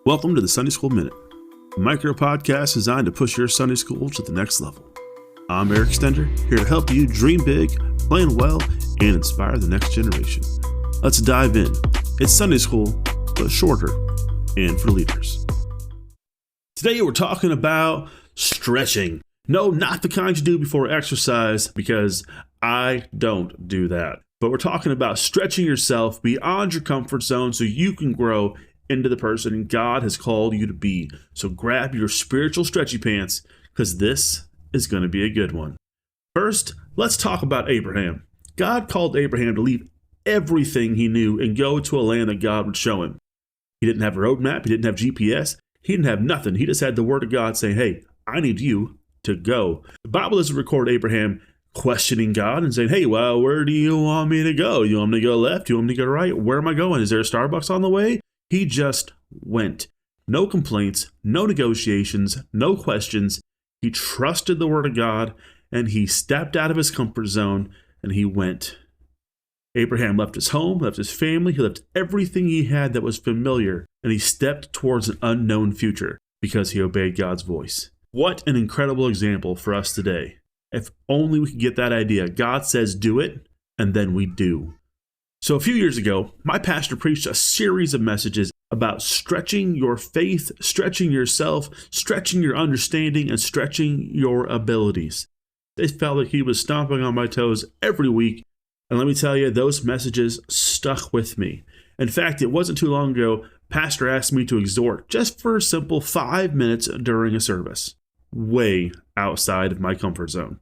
Welcome to the Sunday School Minute, a micro podcast designed to push your Sunday school to the next level. I'm Eric Stender, here to help you dream big, plan well, and inspire the next generation. Let's dive in. It's Sunday school, but shorter and for leaders. Today we're talking about stretching. No, not the kind you do before exercise, because I don't do that. But we're talking about stretching yourself beyond your comfort zone so you can grow into the person God has called you to be. So grab your spiritual stretchy pants, because this is going to be a good one. First, let's talk about Abraham. God called Abraham to leave everything he knew and go to a land that God would show him. He didn't have a roadmap. He didn't have GPS. He didn't have nothing. He just had the word of God saying, hey, I need you to go. The Bible doesn't record Abraham questioning God and saying, hey, well, where do you want me to go? You want me to go left? You want me to go right? Where am I going? Is there a Starbucks on the way? He just went. No complaints, no negotiations, no questions. He trusted the word of God and he stepped out of his comfort zone and he went. Abraham left his home, left his family, he left everything he had that was familiar, and he stepped towards an unknown future because he obeyed God's voice. What an incredible example for us today. If only we could get that idea. God says do it, and then we do. So a few years ago, my pastor preached a series of messages about stretching your faith, stretching yourself, stretching your understanding, and stretching your abilities. It felt like he was stomping on my toes every week, and let me tell you, those messages stuck with me. In fact, it wasn't too long ago, pastor asked me to exhort just for a simple 5 minutes during a service. Way outside of my comfort zone.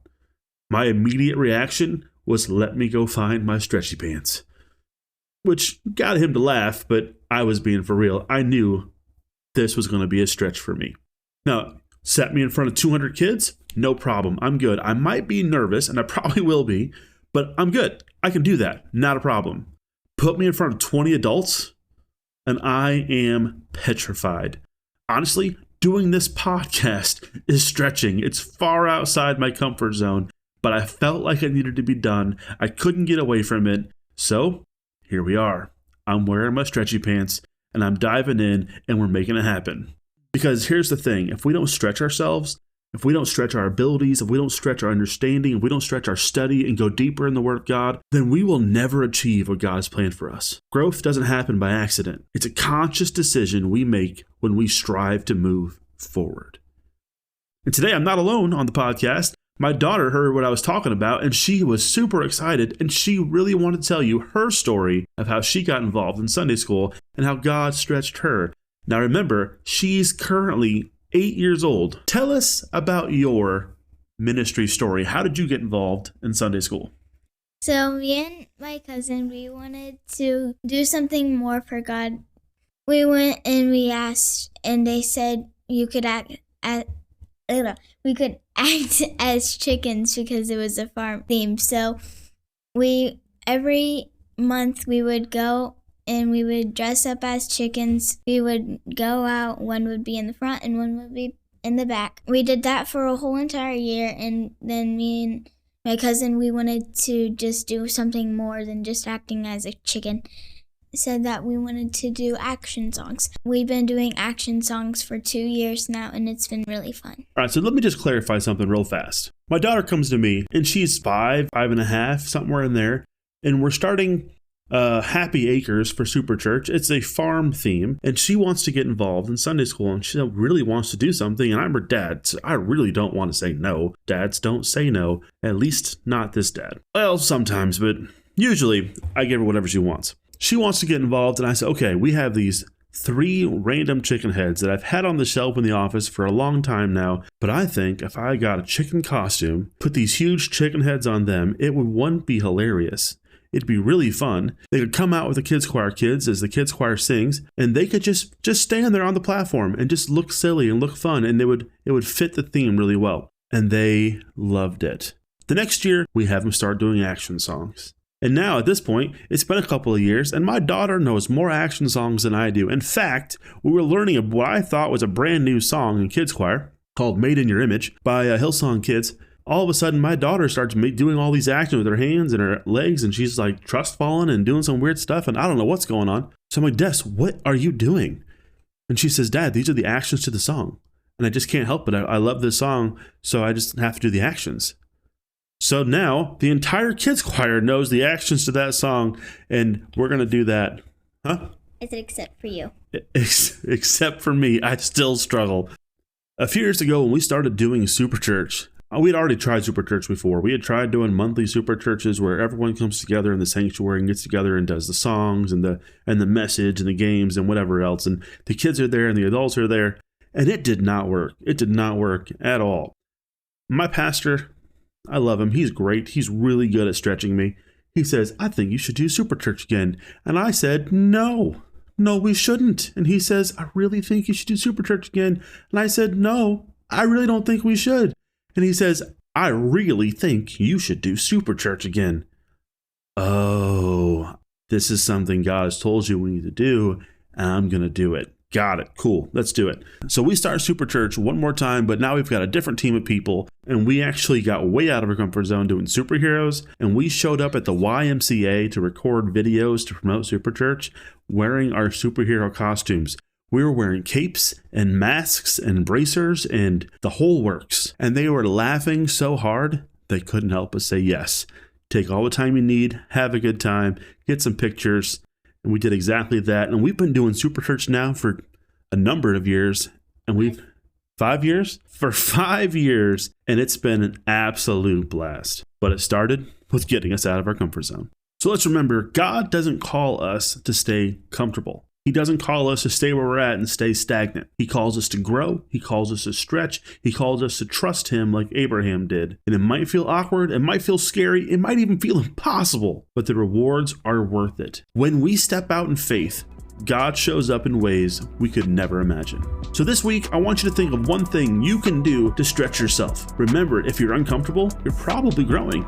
My immediate reaction was, let me go find my stretchy pants. Which got him to laugh, but I was being for real. I knew this was going to be a stretch for me. Now, set me in front of 200 kids? No problem. I'm good. I might be nervous, and I probably will be, but I'm good. I can do that. Not a problem. Put me in front of 20 adults, and I am petrified. Honestly, doing this podcast is stretching. It's far outside my comfort zone, but I felt like it needed to be done. I couldn't get away from it. So here we are. I'm wearing my stretchy pants and I'm diving in and we're making it happen. Because here's the thing. If we don't stretch ourselves, if we don't stretch our abilities, if we don't stretch our understanding, if we don't stretch our study and go deeper in the Word of God, then we will never achieve what God has planned for us. Growth doesn't happen by accident. It's a conscious decision we make when we strive to move forward. And today I'm not alone on the podcast. My daughter heard what I was talking about and she was super excited and she really wanted to tell you her story of how she got involved in Sunday school and how God stretched her. Now remember, she's currently 8 years old. Tell us about your ministry story. How did you get involved in Sunday school? So me and my cousin, we wanted to do something more for God. We went and we asked, and they said we could act as chickens because it was a farm theme. So every month we would go and we would dress up as chickens. We would go out. One would be in the front and one would be in the back. We did that for a whole entire year. And then me and my cousin, we wanted to just do something more than just acting as a chicken. Said that we wanted to do action songs. We've been doing action songs for 2 years now, and it's been really fun. All right, so let me just clarify something real fast. My daughter comes to me, and she's 5.5, somewhere in there, and we're starting Happy Acres for Super Church. It's a farm theme, and she wants to get involved in Sunday school, and she really wants to do something, and I'm her dad, so I really don't want to say no. Dads don't say no, at least not this dad. Well, sometimes, but usually I give her whatever she wants. She wants to get involved, and I said, okay, we have these 3 random chicken heads that I've had on the shelf in the office for a long time now, but I think if I got a chicken costume, put these huge chicken heads on them, it would, one, be hilarious. It'd be really fun. They could come out with the kids choir kids as the kids choir sings, and they could just stand there on the platform and just look silly and look fun, and it would fit the theme really well. And they loved it. The next year, we have them start doing action songs. And now at this point, it's been a couple of years and my daughter knows more action songs than I do. In fact, we were learning what I thought was a brand new song in kids choir called Made in Your Image by Hillsong Kids. All of a sudden, my daughter starts doing all these actions with her hands and her legs, and she's like trust falling and doing some weird stuff, and I don't know what's going on. So I'm like, Des, what are you doing? And she says, Dad, these are the actions to the song. And I just can't help it. I love this song, so I just have to do the actions. So now the entire kids choir knows the actions to that song, and we're going to do that. Huh? I said except for you. Except for me. I still struggle. A few years ago when we started doing Super Church, we had already tried Super Church before. We had tried doing monthly Super Churches where everyone comes together in the sanctuary and gets together and does the songs and the message and the games and whatever else. And the kids are there and the adults are there. And it did not work. It did not work at all. My pastor, I love him. He's great. He's really good at stretching me. He says, I think you should do Super Church again. And I said, no, we shouldn't. And he says, I really think you should do Super Church again. And I said, no, I really don't think we should. And he says, I really think you should do Super Church again. Oh, this is something God has told you we need to do, and I'm going to do it. Got it. Cool. Let's do it. So we start Super Church one more time, but now we've got a different team of people, and we actually got way out of our comfort zone doing superheroes, and we showed up at the YMCA to record videos to promote Super Church wearing our superhero costumes. We were wearing capes and masks and bracers and the whole works, and they were laughing so hard they couldn't help but say yes. Take all the time you need, have a good time, get some pictures. And we did exactly that. And we've been doing Super Church now for a number of years. And we've 5 years? For 5 years. And it's been an absolute blast. But it started with getting us out of our comfort zone. So let's remember, God doesn't call us to stay comfortable. He doesn't call us to stay where we're at and stay stagnant. He calls us to grow. He calls us to stretch. He calls us to trust him like Abraham did. And it might feel awkward. It might feel scary. It might even feel impossible. But the rewards are worth it. When we step out in faith, God shows up in ways we could never imagine. So this week, I want you to think of one thing you can do to stretch yourself. Remember, if you're uncomfortable, you're probably growing.